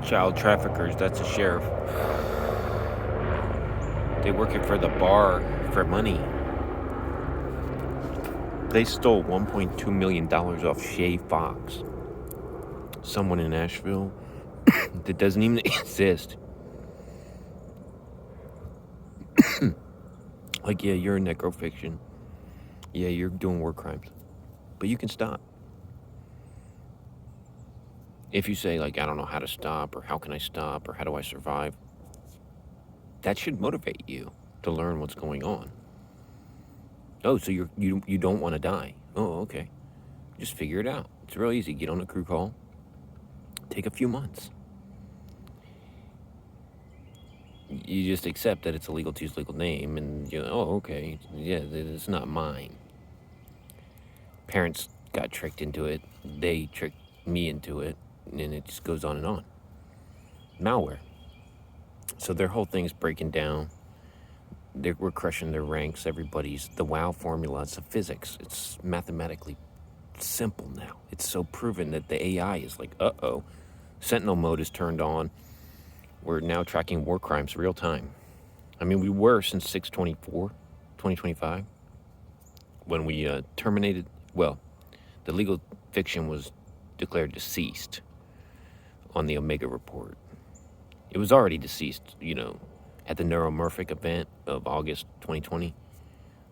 Child traffickers, that's a sheriff. They working for the bar for money. They stole $1.2 million off Shay Fox. Someone in Nashville that doesn't even exist. Like, yeah, you're a necrofiction. Yeah, you're doing war crimes. But you can stop. If you say, like, I don't know how to stop, or how can I stop, or how do I survive, that should motivate you to learn what's going on. Oh, so you don't want to die. Oh, okay. Just figure it out. It's real easy. Get on a crew call. Take a few months. You just accept that it's illegal to use legal name, and you know, oh, okay, yeah, it's not mine. Parents got tricked into it. They tricked me into it, and it just goes on and on. Malware. So their whole thing's breaking down. We're crushing their ranks. The WoW formula. It's a physics. It's mathematically simple now. It's so proven that the AI is like, uh-oh, Sentinel mode is turned on. We're now tracking war crimes real time. I mean, we were since 6/24/2025 when we terminated. Well, the legal fiction was declared deceased on the Omega report. It was already deceased, at the neuromorphic event of August 2020.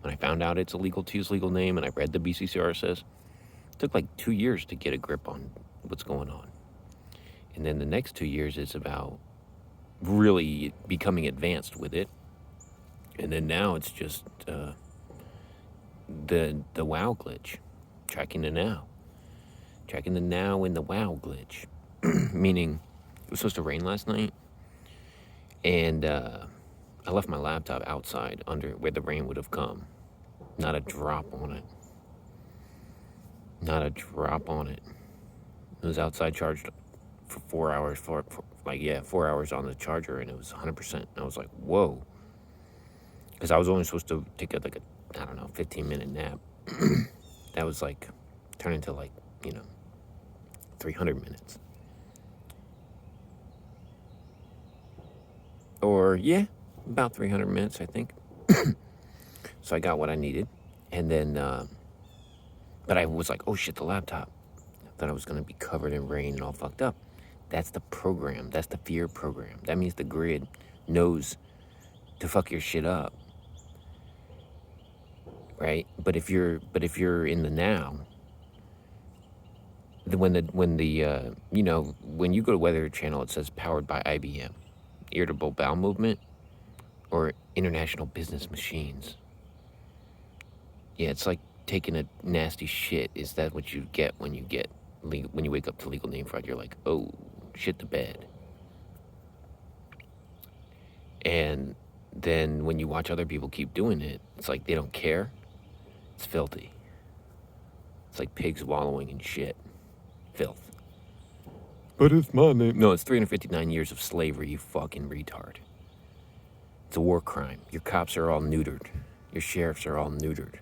When I found out it's illegal to use legal name and I read the Bccrss, it took like 2 years to get a grip on what's going on. And then the next 2 years is about really becoming advanced with it. And then now it's just the WoW glitch, tracking the now in the WoW glitch. Meaning, it was supposed to rain last night, and I left my laptop outside under where the rain would have come. Not a drop on it. Not a drop on it. It was outside charged for 4 hours, 4 hours on the charger, and it was 100%. And I was like, whoa. Because I was only supposed to take a 15-minute nap. That was like, turned into 300 minutes. Or, yeah, about 300 minutes, I think. So I got what I needed. And then, but I was like, oh shit, the laptop. I thought I was going to be covered in rain and all fucked up. That's the program. That's the fear program. That means the grid knows to fuck your shit up. Right? But if you're in the now, when you go to Weather Channel, it says powered by IBM, irritable bowel movement, or international business machines. Yeah, it's like taking a nasty shit. Is that what you get when you wake up to legal name fraud? You're like, oh, shit the bed. And then when you watch other people keep doing it, it's like they don't care. It's filthy. It's like pigs wallowing in shit. Filth. But it's my name. No, it's 359 years of slavery, you fucking retard. It's a war crime. Your cops are all neutered. Your sheriffs are all neutered.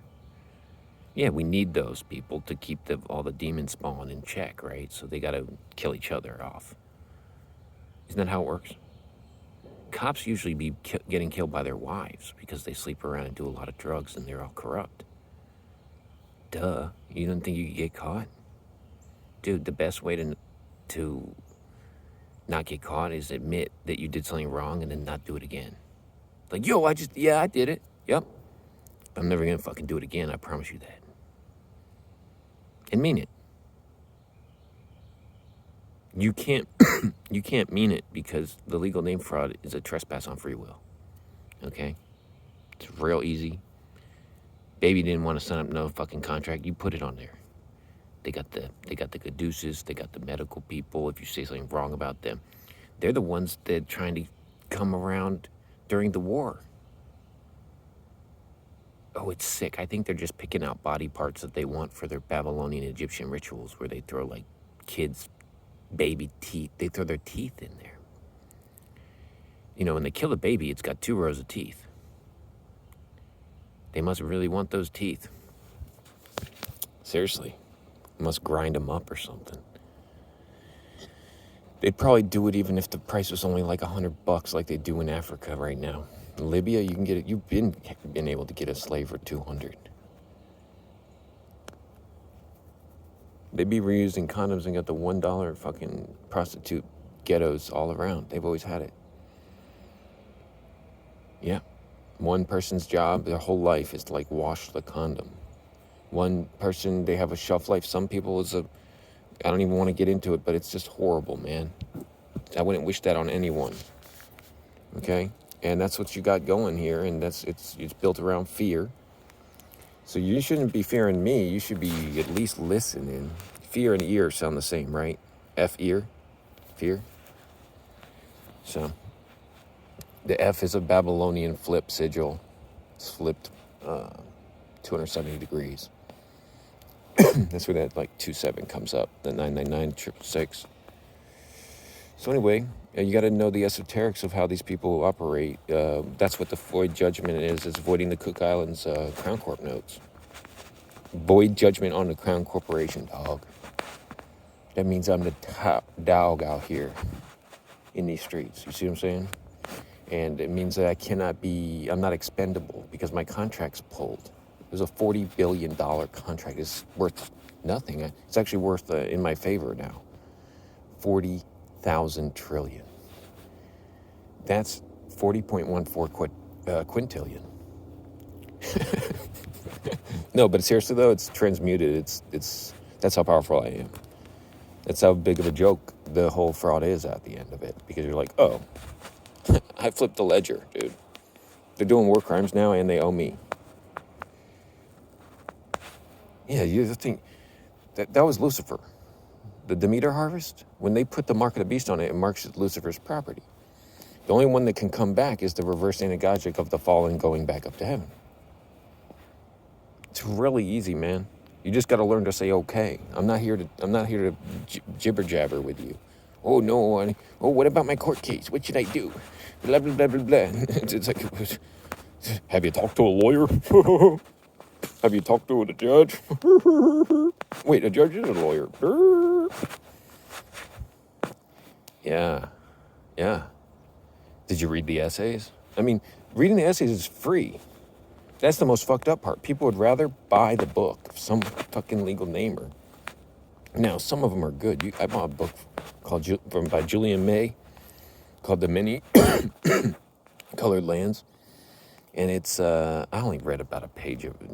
Yeah, we need those people to keep all the demon spawn in check, right? So they gotta kill each other off. Isn't that how it works? Cops usually be getting killed by their wives because they sleep around and do a lot of drugs and they're all corrupt. Duh. You don't think you could get caught? Dude, the best way to not get caught is admit that you did something wrong and then not do it again. Like, yo, I did it. Yep. I'm never gonna fucking do it again, I promise you that. And mean it. You can't mean it because the legal name fraud is a trespass on free will. Okay? It's real easy. Baby didn't want to sign up no fucking contract, you put it on there. They got the caduceus, they got the medical people. If you say something wrong about them, they're the ones that trying to come around during the war. Oh, it's sick. I think they're just picking out body parts that they want for their Babylonian Egyptian rituals where they throw like kids' baby teeth. They throw their teeth in there. When they kill a baby, it's got 2 rows of teeth. They must really want those teeth. Seriously. Must grind them up or something. They'd probably do it even if the price was only like $100 like they do in Africa right now. In Libya, you can get it. You've been able to get a slave for 200. They'd be reusing condoms and got the $1 fucking prostitute ghettos all around. They've always had it. Yeah. One person's job their whole life is to like wash the condom. One person, they have a shelf life. Some people I don't even want to get into it, but it's just horrible, man. I wouldn't wish that on anyone. Okay? And that's what you got going here, and it's built around fear. So you shouldn't be fearing me. You should be at least listening. Fear and ear sound the same, right? F-ear, fear. So the F is a Babylonian flip sigil. It's flipped 270 degrees. That's where that like 27 comes up, the 999, 666. So anyway, you got to know the esoterics of how these people operate. That's what the Void Judgment is voiding the Cook Islands Crown Corp notes. Void judgment on the Crown Corporation, dog. That means I'm the top dog out here in these streets. You see what I'm saying? And it means that I'm not expendable because my contract's pulled. It was a $40 billion contract. It's worth nothing. It's actually worth in my favor now. 40,000 trillion. That's 40.14 quintillion. No, but seriously though, it's transmuted. That's how powerful I am. That's how big of a joke the whole fraud is at the end of it. Because you're like, oh, I flipped the ledger, dude. They're doing war crimes now and they owe me. Yeah, you think that was Lucifer. The Demeter harvest, when they put the mark of the beast on it, it marks Lucifer's property. The only one that can come back is the reverse anagogic of the fallen going back up to heaven. It's really easy, man. You just got to learn to say okay. I'm not here to jibber jabber with you. Oh no, what about my court case? What should I do? Blah blah blah blah blah. It's like, have you talked to a lawyer? Have you talked to the judge? Wait, a judge is a lawyer. Yeah. Did you read the essays? I mean, reading the essays is free. That's the most fucked up part. People would rather buy the book of some fucking legal namer. Now, some of them are good. I bought a book by Julian May called The Many Colored Lands. And it's, I only read about a page of it.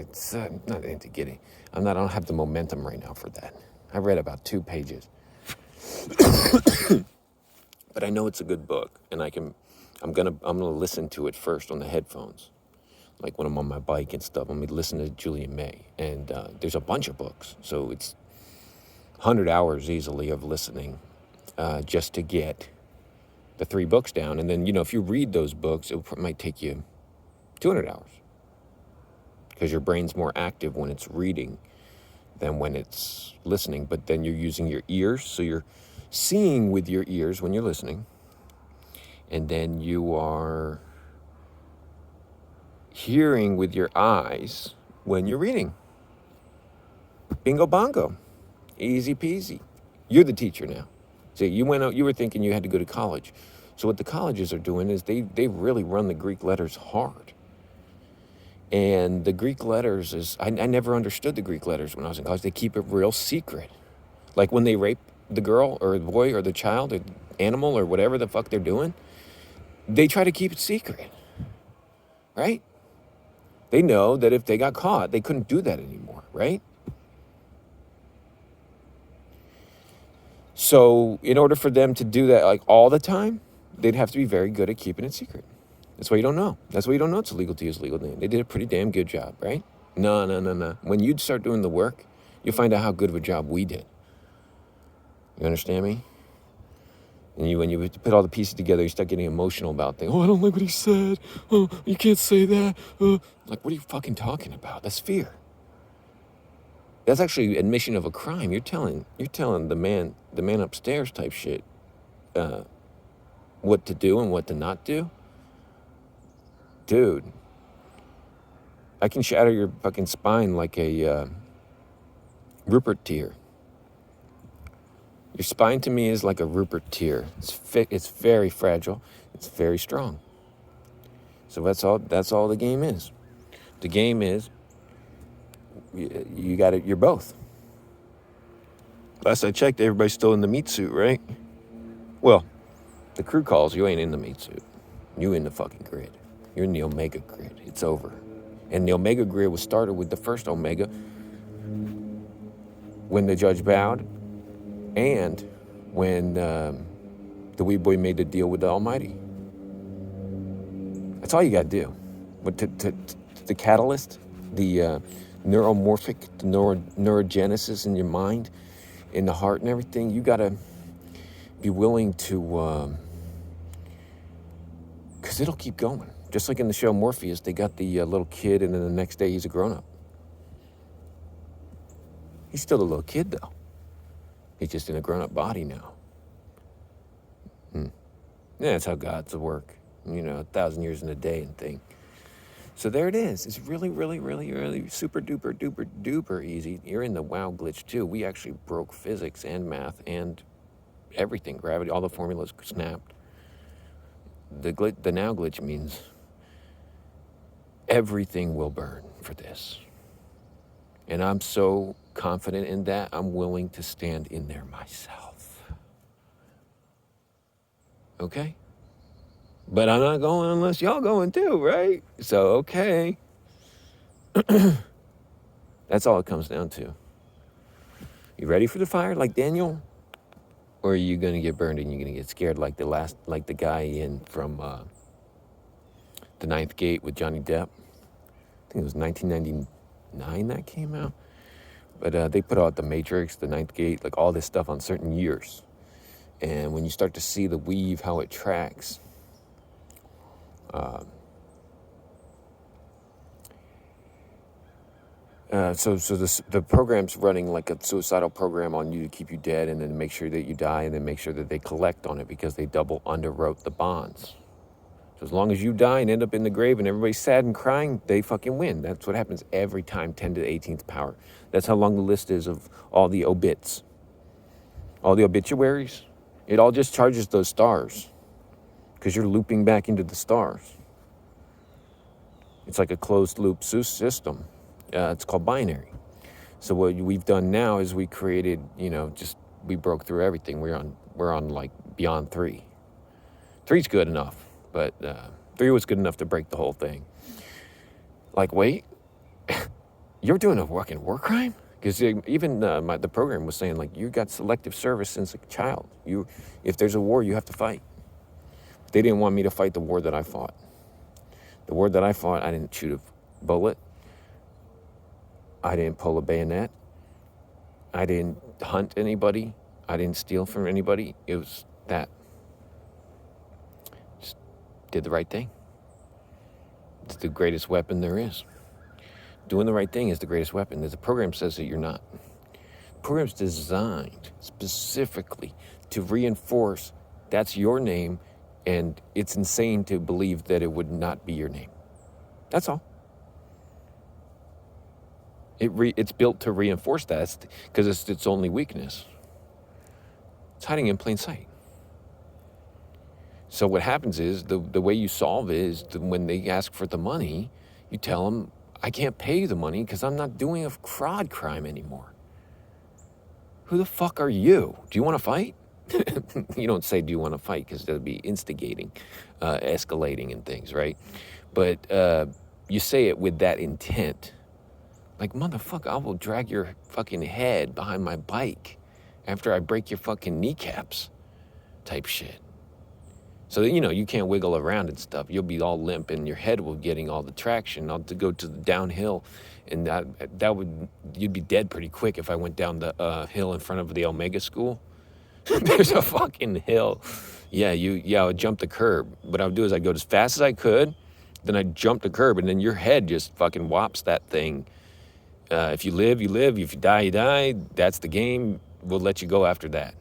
It's not into getting. I don't have the momentum right now for that. I read about 2 pages. But I know it's a good book, and I'm gonna listen to it first on the headphones. Like when I'm on my bike and stuff, I'm gonna listen to Julian May. And there's a bunch of books. So it's 100 hours easily of listening just to get the 3 books down. And then, if you read those books, it might take you 200 hours because your brain's more active when it's reading than when it's listening. But then you're using your ears, so you're seeing with your ears when you're listening, and then you are hearing with your eyes when you're reading. Bingo bongo. Easy peasy. You're the teacher now. See, you went out, you were thinking you had to go to college. So what the colleges are doing is they really run the Greek letters hard. And the Greek letters I never understood the Greek letters when I was in college. They keep it real secret. Like when they rape the girl or the boy or the child or animal or whatever the fuck they're doing, they try to keep it secret. Right? They know that if they got caught, they couldn't do that anymore, right? So in order for them to do that like all the time, they'd have to be very good at keeping it secret. That's why you don't know. That's why you don't know it's illegal to use legal name. They did a pretty damn good job, right? No. When you start doing the work, you'll find out how good of a job we did. You understand me? And when you put all the pieces together, you start getting emotional about things. Oh, I don't like what he said. Oh, you can't say that. Like, what are you fucking talking about? That's fear. That's actually admission of a crime. You're telling the man upstairs type shit what to do and what to not do. Dude, I can shatter your fucking spine like a Rupert tear. Your spine to me is like a Rupert tear. It's very fragile. It's very strong. So that's all the game is. The game is you got it. You're both. Last I checked, everybody's still in the meat suit, right? Well, the crew calls, you ain't in the meat suit. You in the fucking grid. You're in the Omega grid. It's over. And the Omega grid was started with the first Omega when the judge bowed and when the wee boy made the deal with the Almighty. That's all you got to do. But the catalyst, the neuromorphic, the neurogenesis in your mind, in the heart and everything, you got to be willing to, because it'll keep going. Just like in the show Morpheus, they got the little kid, and then the next day he's a grown-up. He's still a little kid, though. He's just in a grown-up body now. Yeah, that's how God's work. 1,000 years in a day and thing. So there it is. It's really, really, really, really super duper duper duper easy. You're in the wow glitch too. We actually broke physics and math and everything. Gravity, all the formulas snapped. The now glitch means everything will burn for this. And I'm so confident in that, I'm willing to stand in there myself. Okay? But I'm not going unless y'all going too, right? So, okay. That's all it comes down to. You ready for the fire like Daniel? Or are you going to get burned and you're going to get scared like the guy in from The Ninth Gate with Johnny Depp? I think it was 1999 that came out. But they put out The Matrix, The Ninth Gate, like all this stuff on certain years. And when you start to see the weave, how it tracks, so the program's running like a suicidal program on you to keep you dead and then make sure that you die and then make sure that they collect on it because they double underwrote the bonds. So as long as you die and end up in the grave and everybody's sad and crying, they fucking win. That's what happens every time, 10 to the 18th power. That's how long the list is of all the obits. All the obituaries. It all just charges those stars because you're looping back into the stars. It's like a closed loop system. It's called binary. So what we've done now is we created, we broke through everything. We're on like beyond 3. 3's good enough, but 3 was good enough to break the whole thing. Like, wait, you're doing a fucking war crime? Because even the program was saying, like, you got selective service since a child. If there's a war, you have to fight. They didn't want me to fight the war that I fought. The war that I fought, I didn't shoot a bullet. I didn't pull a bayonet. I didn't hunt anybody. I didn't steal from anybody. It was that. Just did the right thing. It's the greatest weapon there is. Doing the right thing is the greatest weapon. The program says that you're not. The program's designed specifically to reinforce that's your name, and it's insane to believe that it would not be your name. That's all. It's built to reinforce that because it's its only weakness. It's hiding in plain sight. So what happens is the way you solve it is when they ask for the money, you tell them, I can't pay you the money because I'm not doing a fraud crime anymore. Who the fuck are you? Do you want to fight? You don't say, do you want to fight? Because that'd be instigating, escalating and things, right? But you say it with that intent. Like, motherfucker, I will drag your fucking head behind my bike after I break your fucking kneecaps type shit. So, you can't wiggle around and stuff. You'll be all limp and your head will be getting all the traction. I'll go to the downhill and you'd be dead pretty quick if I went down the hill in front of the Omega school. There's a fucking hill. Yeah, I would jump the curb. What I would do is I'd go as fast as I could, then I'd jump the curb, and then your head just fucking whops that thing. If you live, you live. If you die, you die. That's the game. We'll let you go after that.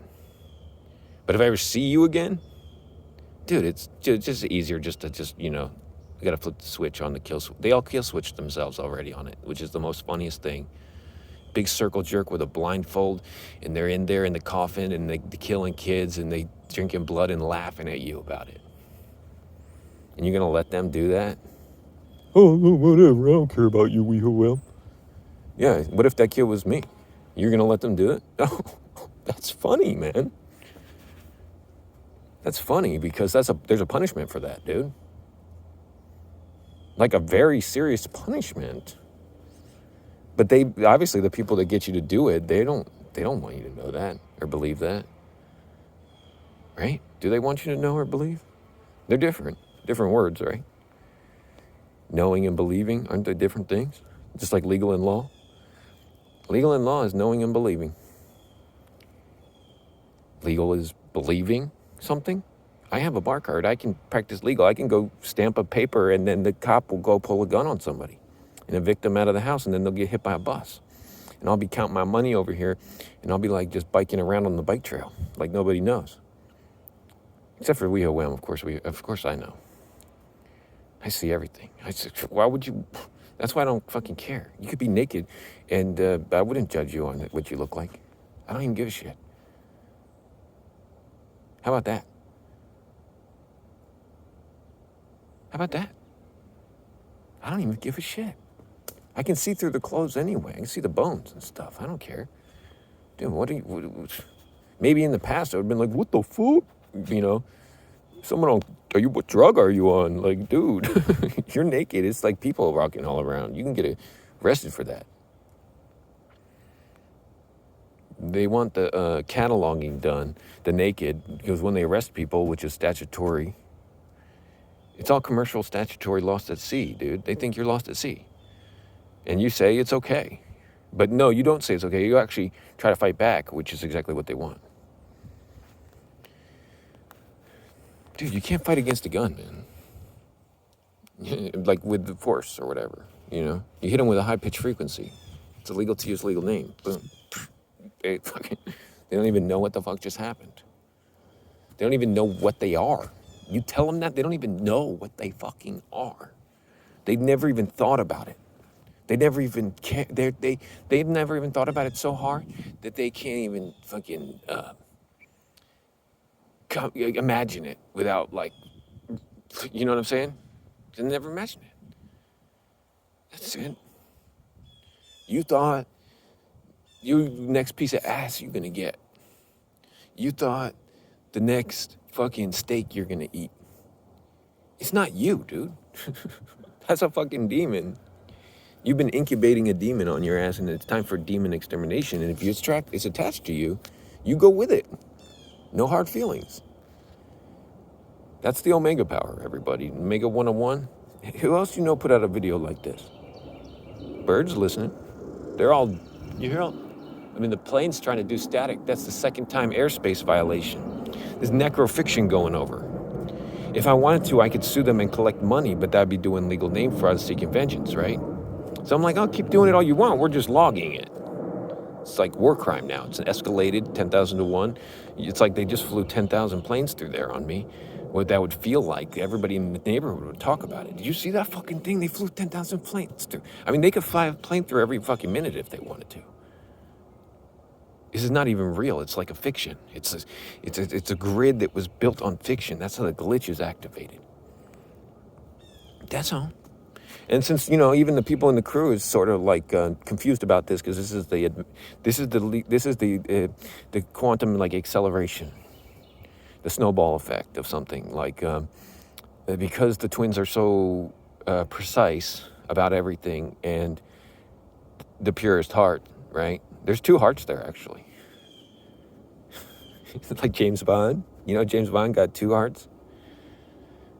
But if I ever see you again, dude, it's just easier you got to flip the switch on the kill switch. They all kill switch themselves already on it, which is the most funniest thing. big circle jerk with a blindfold, and they're in there in the coffin, and they're killing kids, and they drinking blood and laughing at you about it. And you're going to let them do that? Oh, whatever. I don't care about you, Weeho. Yeah, what if that kid was me? You're going to let them do it? Oh, that's funny, man. That's funny because there's a punishment for that, dude. Like a very serious punishment. But they obviously, the people that get you to do it, they don't want you to know that or believe that. Right? Do they want you to know or believe? They're different words, right? Knowing and believing, aren't they different things? Just like legal and law. Legal and law is knowing and believing. Legal is believing something. I have a bar card. I can practice legal. I can go stamp a paper, and then the cop will go pull a gun on somebody and evict them out of the house, and then they'll get hit by a bus. And I'll be counting my money over here, and I'll be like just biking around on the bike trail like nobody knows. Except for Weeho, of course I know. I see everything. Why would you? That's why I don't fucking care. You could be naked, and I wouldn't judge you on what you look like. I don't even give a shit. How about that? How about that? I don't even give a shit. I can see through the clothes anyway. I can see the bones and stuff. I don't care. Dude, maybe in the past I would have been like, what the fuck? You know, what drug are you on? Like, dude, you're naked. It's like people rocking all around. You can get arrested for that. They want the cataloging done, the naked, because when they arrest people, which is statutory, it's all commercial statutory lost at sea, dude. They think you're lost at sea. And you say it's okay. But no, you don't say it's okay. You actually try to fight back, which is exactly what they want. Dude, you can't fight against a gun, man. Like with the force or whatever, you know? You hit them with a high-pitched frequency. It's illegal to use legal name. Boom. They don't even know what the fuck just happened. They don't even know what they are. You tell them that, they don't even know what they fucking are. They've never even thought about it. They never even care. They've never even thought about it so hard that they can't even fucking imagine it without, like, you know what I'm saying? They never imagine it. That's it. You thought you next piece of ass you're gonna get. You thought the next fucking steak you're gonna eat. It's not you, dude. That's a fucking demon. You've been incubating a demon on your ass, and it's time for demon extermination. And if it's attached to you, you go with it. No hard feelings. That's the Omega power, everybody. Omega 101. Who else you know put out a video like this? Birds listening. They're all, you hear all, I mean, the plane's trying to do static. That's the second time airspace violation. There's necrofiction going over. If I wanted to, I could sue them and collect money, but that'd be doing legal name fraud, seeking vengeance, right? So I'm like, oh, keep doing it all you want. We're just logging it. It's like war crime now. It's escalated 10,000 to 1. It's like they just flew 10,000 planes through there on me. What that would feel like, everybody in the neighborhood would talk about it. Did you see that fucking thing? They flew 10,000 planes through. I mean, they could fly a plane through every fucking minute if they wanted to. This is not even real. It's like a fiction. It's a grid that was built on fiction. That's how the glitch is activated. That's all. And since, you know, even the people in the crew is sort of like confused about this, because this is the quantum, like, acceleration, the snowball effect of something, like because the twins are so precise about everything, and the purest heart, right? There's two hearts there, actually. It's like James Bond. You know, James Bond got two hearts,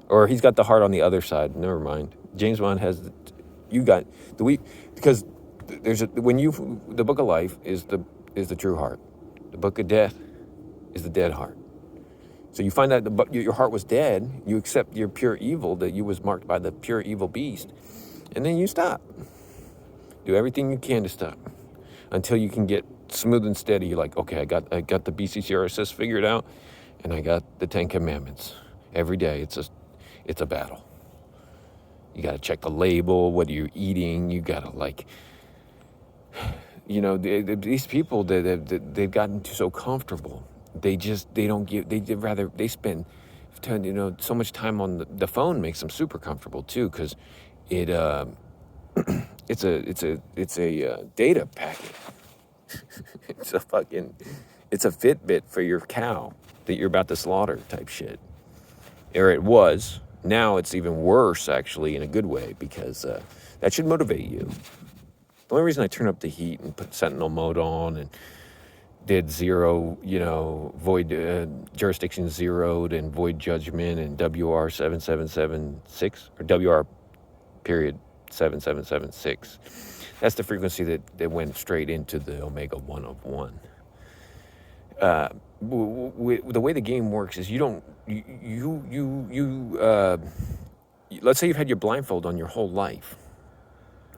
or he's got the heart on the other side. Never mind. James Bond has, because the book of life is the true heart. The book of death is the dead heart. So you find out your heart was dead, you accept your pure evil, that you was marked by the pure evil beast, and then you stop. Do everything you can to stop until you can get smooth and steady. You're like, okay, I got the Bccrss figured out, and I got the 10 Commandments. Every day it's a battle. You got to check the label, what you're eating. You got to, like, You know, these people, they've gotten so comfortable. They don't give, they spend, you know, so much time on the phone makes them super comfortable too, because it, it's a data packet. It's a Fitbit for your cow that you're about to slaughter type shit. Or it was. Now it's even worse, actually, in a good way, because that should motivate you. The only reason I turned up the heat and put Sentinel mode on and did zero, you know, void jurisdiction zeroed and void judgment and WR 7776 or WR period 7776. That's the frequency that went straight into the Omega 1 of 1. The way the game works is let's say you've had your blindfold on your whole life,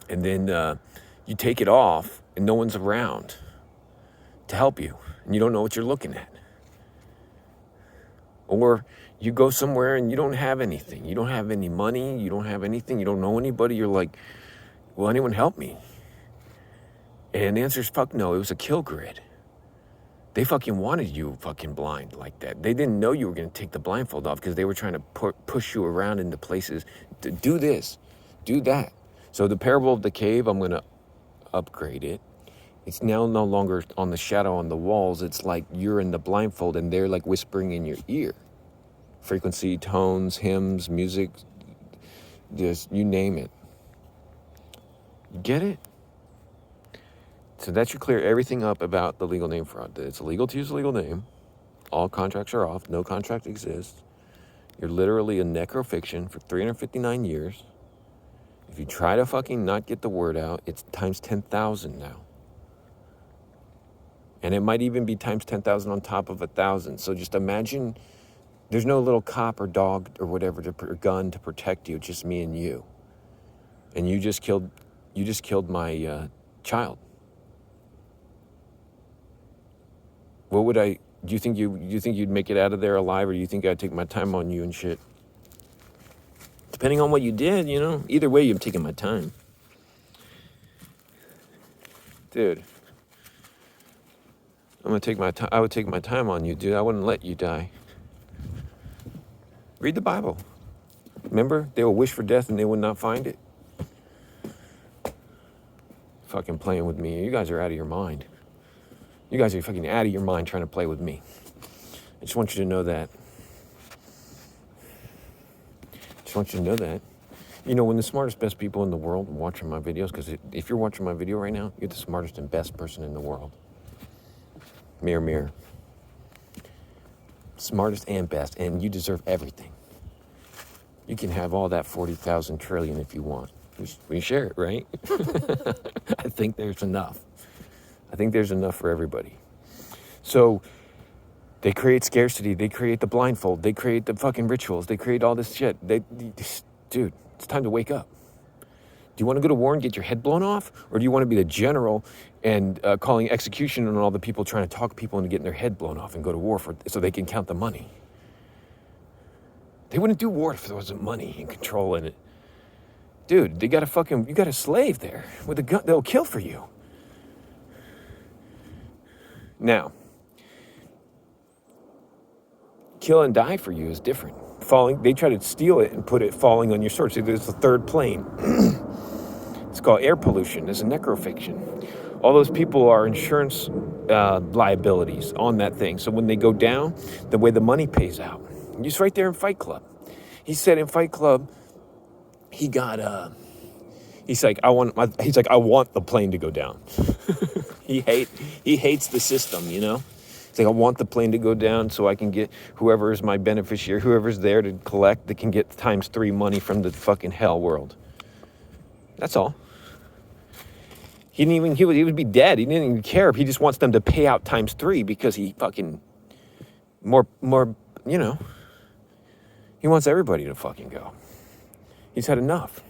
and then you take it off and no one's around to help you, and you don't know what you're looking at. Or you go somewhere and you don't have anything. You don't have any money. You don't have anything. You don't know anybody. You're like, will anyone help me? And the answer is fuck no. It was a kill grid. They fucking wanted you fucking blind like that. They didn't know you were going to take the blindfold off because they were trying to push you around into places to do this, do that. So the parable of the cave, I'm going to upgrade it. It's now no longer on the shadow on the walls. It's like you're in the blindfold and they're like whispering in your ear. Frequency, tones, hymns, music, just you name it. You get it? So that should clear everything up about the legal name fraud. It's illegal to use a legal name. All contracts are off. No contract exists. You're literally a necrofiction for 359 years. If you try to fucking not get the word out, it's times 10,000 now. And it might even be times 10,000 on top of 1,000. So just imagine there's no little cop or dog or whatever or gun to protect you. It's just me and you. And you just killed my child. What would do you think you'd make it out of there alive, or do you think I'd take my time on you and shit? Depending on what you did, you know. Either way, you're taking my time. Dude. I would take my time on you, dude. I wouldn't let you die. Read the Bible. Remember? They will wish for death and they would not find it. Fucking playing with me. You guys are out of your mind. You guys are fucking out of your mind trying to play with me. I just want you to know that. You know, when the smartest, best people in the world are watching my videos, because if you're watching my video right now, you're the smartest and best person in the world. Mirror, mirror. Smartest and best, and you deserve everything. You can have all that 40,000 trillion if you want. We share it, right? I think there's enough. I think there's enough for everybody. So they create scarcity. They create the blindfold. They create the fucking rituals. They create all this shit. Dude, it's time to wake up. Do you want to go to war and get your head blown off? Or do you want to be the general and calling execution on all the people trying to talk people into getting their head blown off and go to war so they can count the money? They wouldn't do war if there wasn't money and control in it. Dude, you got a slave there with a gun. They'll kill for you. Now, kill and die for you is different. They try to steal it and put it falling on your sword. See, there's the third plane. It's called air pollution. It's a necrofiction. All those people are insurance liabilities on that thing. So when they go down, the way the money pays out. He's right there in Fight Club. He said in Fight Club, he got he's like, I want the plane to go down. He hates the system, you know? He's like, I want the plane to go down so I can get whoever is my beneficiary, whoever's there to collect, that can get times 3 money from the fucking hell world. That's all. He would be dead. He didn't even care. He just wants them to pay out times 3 because he fucking more, you know. He wants everybody to fucking go. He's had enough.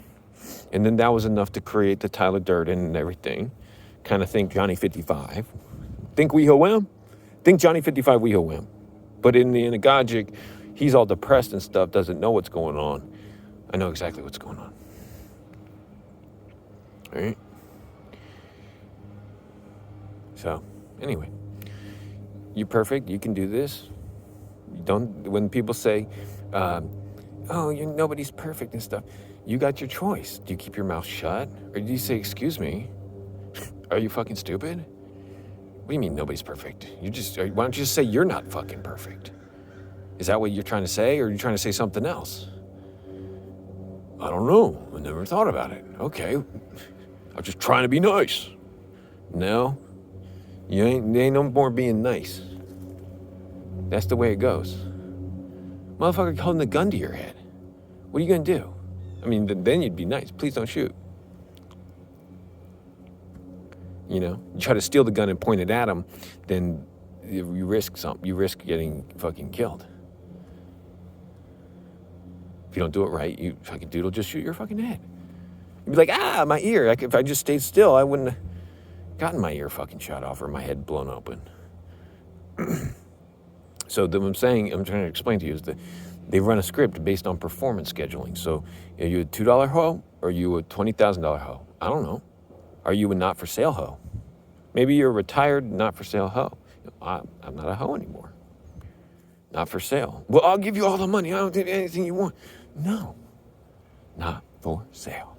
And then that was enough to create the Tyler Durden and everything. Kind of think Johnny 55. Think Weho Think Johnny 55 Weho. But in the Gogic, he's all depressed and stuff, doesn't know what's going on. I know exactly what's going on. All right? So, anyway, you're perfect. You can do this. When people say, oh, nobody's perfect and stuff, you got your choice. Do you keep your mouth shut? Or do you say, excuse me, are you fucking stupid? What do you mean nobody's perfect? Why don't you just say you're not fucking perfect? Is that what you're trying to say, or are you trying to say something else? I don't know. I never thought about it. Okay. I'm just trying to be nice. No, there ain't no more being nice. That's the way it goes. Motherfucker holding a gun to your head. What are you gonna do? I mean, then you'd be nice. Please don't shoot. You try to steal the gun and point it at him, then you risk something. You risk getting fucking killed. If you don't do it right, you fucking dude will just shoot your fucking head. You'd be like, my ear. If I just stayed still, I wouldn't have gotten my ear fucking shot off or my head blown open. So what I'm trying to explain to you is that they run a script based on performance scheduling. So are you a $2 hoe or are you a $20,000 hoe? I don't know. Are you a not-for-sale hoe? Maybe you're a retired not-for-sale hoe. I'm not a hoe anymore. Not for sale. Well, I'll give you all the money. I don't give you anything you want. No. Not for sale.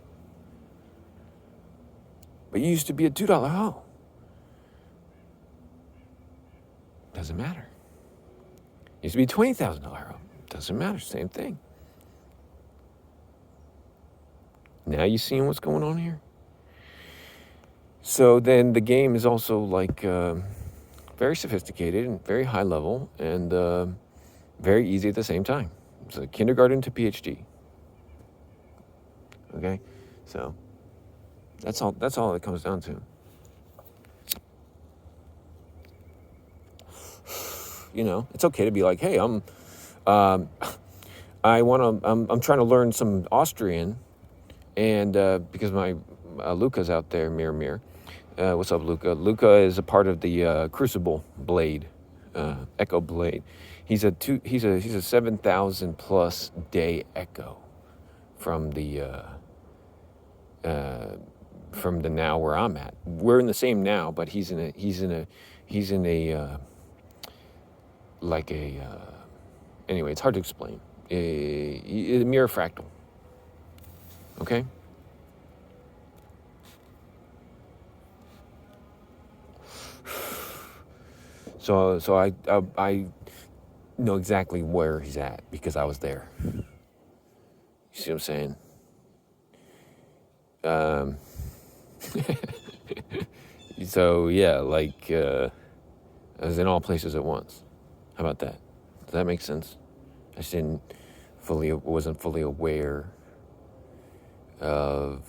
But you used to be a $2 hoe. Doesn't matter. Used to be a $20,000 hoe. Doesn't matter. Same thing. Now you seeing what's going on here? So then the game is also like very sophisticated and very high level and very easy at the same time. It's a kindergarten to PhD. Okay, so that's all it comes down to. It's okay to be like, hey, I'm trying to learn some Austrian, and because my Luca's out there, Mir. What's up, Luca? Luca is a part of the Crucible Blade, Echo Blade. He's a 7,000 plus day Echo from the now where I'm at. We're in the same now, but he's in a anyway, it's hard to explain. A mirror fractal. Okay. So I know exactly where he's at because I was there. You see what I'm saying? So yeah, I was in all places at once. How about that? Does that make sense? I just wasn't fully aware of.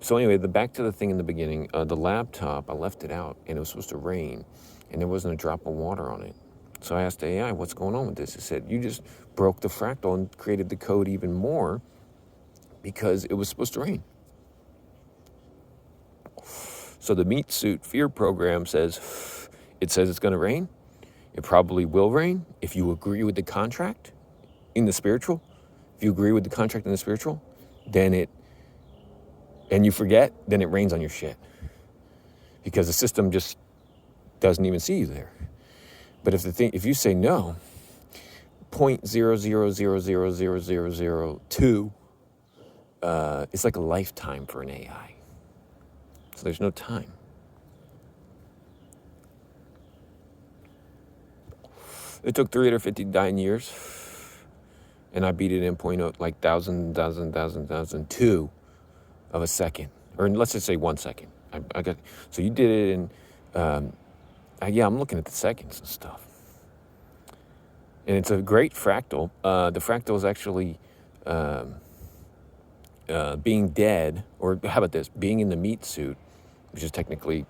So anyway, back to the thing in the beginning. The laptop, I left it out, and it was supposed to rain, and there wasn't a drop of water on it. So I asked the AI, what's going on with this? It said, you just broke the fractal and created the code even more because it was supposed to rain. So the meat suit fear program says it's going to rain. It probably will rain if you agree with the contract in the spiritual. If you agree with the contract in the spiritual, and you forget, then it rains on your shit. Because the system just doesn't even see you there. But if you say no, 0.0000002, it's like a lifetime for an AI. So there's no time. It took 359 years, and I beat it in 0.02 of a second, or let's just say 1 second. So you did it in, I'm looking at the seconds and stuff. And it's a great fractal. The fractal is actually being dead, or how about this, being in the meat suit, which is technically,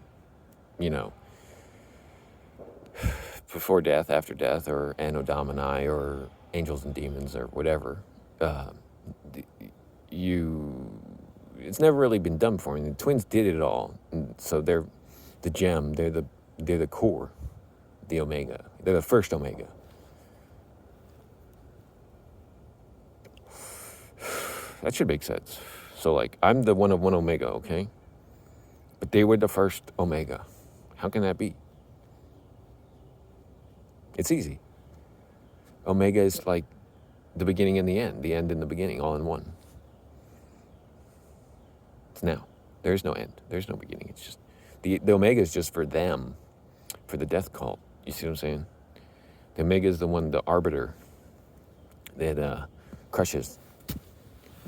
before death, after death, or Anno Domini, or angels and demons, or whatever. It's never really been done before. The twins did it all, and so they're the gem. They're the core, the omega. They're the first omega. That should make sense. So I'm the one of one omega, okay? But they were the first omega. How can that be? It's easy. Omega is like the beginning and the end and the beginning, all in one. It's now. There's no end. There's no beginning. It's just, the Omega is just for them, for the death cult. You see what I'm saying? The Omega is the one, the arbiter, that crushes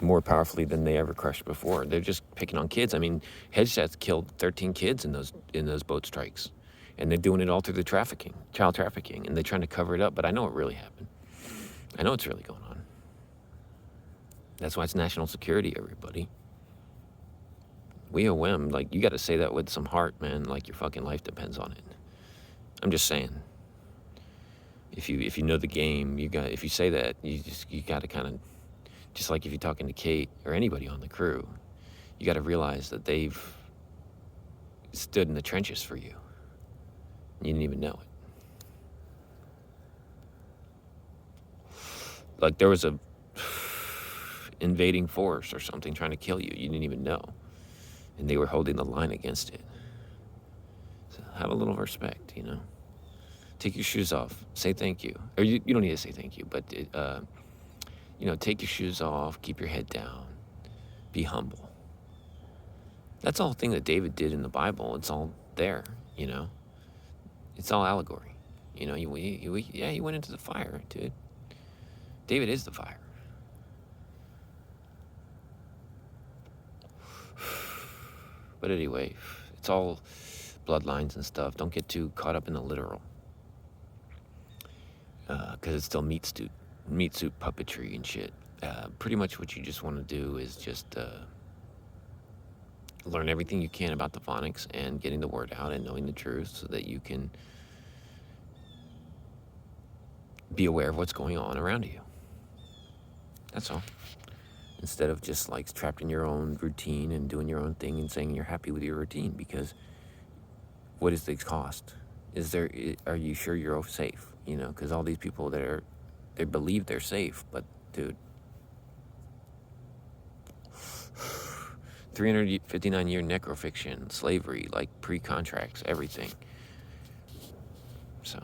more powerfully than they ever crushed before. They're just picking on kids. I mean, Headshots killed 13 kids in those boat strikes. And they're doing it all through the trafficking, child trafficking. And they're trying to cover it up, but I know it really happened. I know it's really going on. That's why it's national security, everybody. We owe them. Like, you got to say that with some heart, man. Like, your fucking life depends on it. I'm just saying. If you know the game, if you say that, you got to kind of, just like if you're talking to Kate or anybody on the crew, you got to realize that they've stood in the trenches for you. You didn't even know it. Like, there was a invading force or something trying to kill you. You didn't even know. And they were holding the line against it. So have a little respect, you know. Take your shoes off. Say thank you. Or you don't need to say thank you, but, you know, take your shoes off. Keep your head down. Be humble. That's the whole thing that David did in the Bible. It's all there, you know. It's all allegory. You know, he went into the fire, dude. David is the fire. But anyway, it's all bloodlines and stuff. Don't get too caught up in the literal. Because it's still meat suit puppetry and shit. Pretty much what you just want to do is just learn everything you can about the phonics and getting the word out and knowing the truth so that you can be aware of what's going on around you. That's all. Instead of just like trapped in your own routine and doing your own thing and saying you're happy with your routine, because what is the cost? Are you sure you're safe? You know, because all these people they believe they're safe, but dude, 359-year necrofiction, slavery, like pre-contracts, everything. So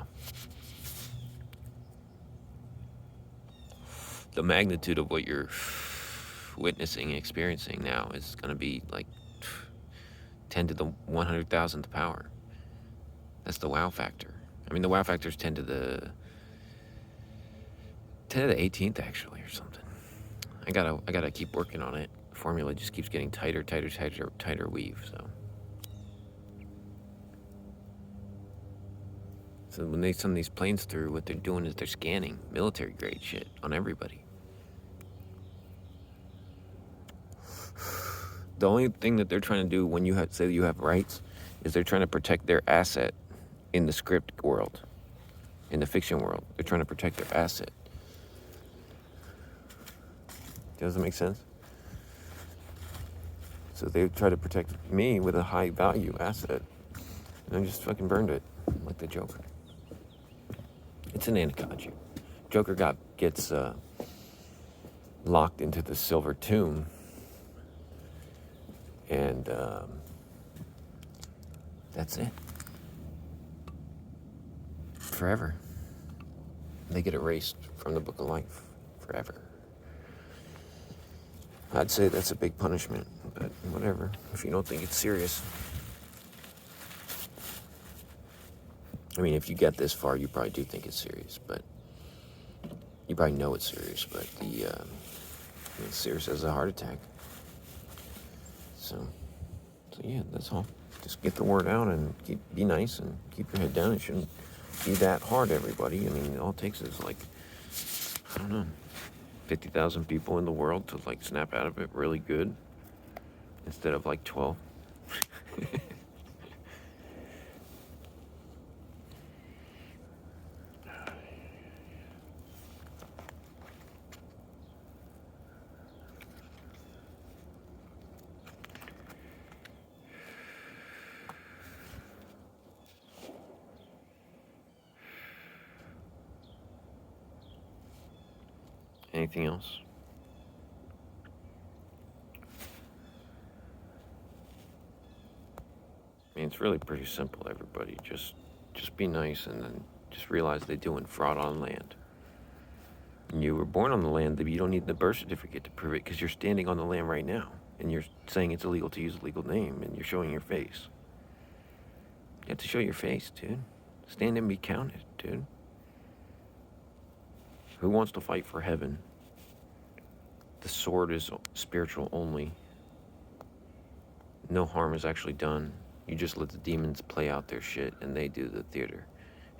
the magnitude of what you're witnessing and experiencing now is going to be like 10 to the 100,000th power. That's the wow factor. I mean, the wow factor is 10 to the 18th actually, or something. I gotta keep working on it. The formula just keeps getting tighter weave. So when they send these planes through, what they're doing is they're scanning military grade shit on everybody. The only thing that they're trying to do when you say you have rights is they're trying to protect their asset in the script world, in the fiction world. They're trying to protect their asset. Does it make sense? So they try to protect me with a high value asset, and I just fucking burned it like the Joker. It's an Anaconda. Joker gets locked into the silver tomb, and that's it. Forever. They get erased from the book of life forever. I'd say that's a big punishment, but whatever, if you don't think it's serious. I mean, if you get this far, you probably do think it's serious, but you probably know it's serious, but it's serious as a heart attack. So yeah, that's all. Just get the word out and be nice and keep your head down. It shouldn't be that hard, everybody. I mean, all it takes is like, I don't know, 50,000 people in the world to like snap out of it really good instead of like 12. Anything else? I mean, it's really pretty simple, everybody. Just be nice, and then just realize they're doing fraud on land. And you were born on the land, but you don't need the birth certificate to prove it because you're standing on the land right now. And you're saying it's illegal to use a legal name, and you're showing your face. You have to show your face, dude. Stand and be counted, dude. Who wants to fight for heaven? The sword is spiritual only. No harm is actually done. You just let the demons play out their shit, and they do the theater.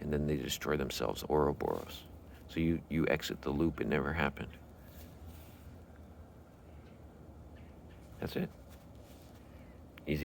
And then they destroy themselves, Ouroboros. So you exit the loop. It never happened. That's it. Easy.